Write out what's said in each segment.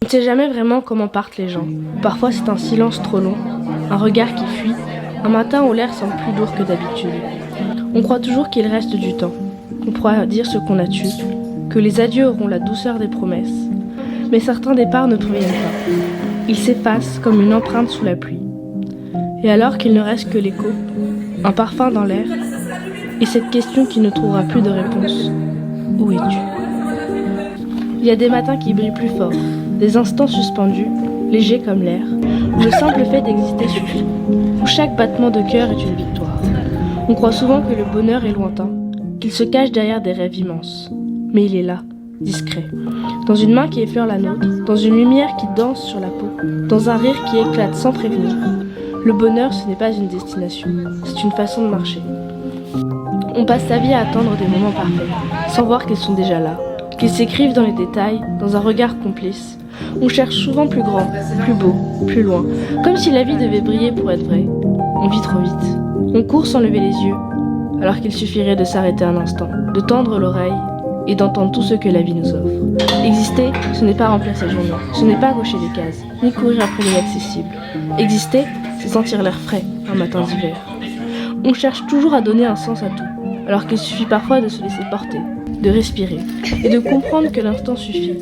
On ne sait jamais vraiment comment partent les gens. Parfois c'est un silence trop long, un regard qui fuit, un matin où l'air semble plus lourd que d'habitude. On croit toujours qu'il reste du temps, qu'on pourra dire ce qu'on a tué, que les adieux auront la douceur des promesses. Mais certains départs ne préviennent pas. Ils s'effacent comme une empreinte sous la pluie. Et alors qu'il ne reste que l'écho, un parfum dans l'air, et cette question qui ne trouvera plus de réponse. Où es-tu ? Il y a des matins qui brillent plus fort, des instants suspendus, légers comme l'air, où le simple fait d'exister suffit, où chaque battement de cœur est une victoire. On croit souvent que le bonheur est lointain, qu'il se cache derrière des rêves immenses. Mais il est là, discret, dans une main qui effleure la nôtre, dans une lumière qui danse sur la peau, dans un rire qui éclate sans prévenir. Le bonheur, ce n'est pas une destination, c'est une façon de marcher. On passe sa vie à attendre des moments parfaits, sans voir qu'ils sont déjà là, qu'ils s'écrivent dans les détails, dans un regard complice. On cherche souvent plus grand, plus beau, plus loin, comme si la vie devait briller pour être vraie. On vit trop vite. On court sans lever les yeux, alors qu'il suffirait de s'arrêter un instant, de tendre l'oreille et d'entendre tout ce que la vie nous offre. Exister, ce n'est pas remplir sa journée, ce n'est pas cocher des cases, ni courir après l'inaccessible. Exister, c'est sentir l'air frais un matin d'hiver. On cherche toujours à donner un sens à tout, alors qu'il suffit parfois de se laisser porter, de respirer et de comprendre que l'instant suffit.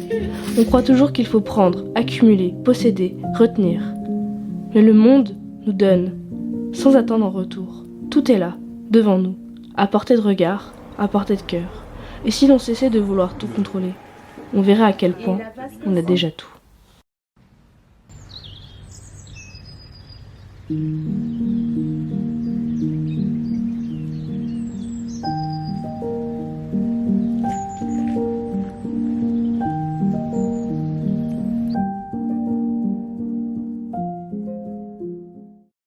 On croit toujours qu'il faut prendre, accumuler, posséder, retenir. Mais le monde nous donne, sans attendre en retour. Tout est là, devant nous, à portée de regard, à portée de cœur. Et si l'on cessait de vouloir tout contrôler, on verrait à quel point on a déjà tout.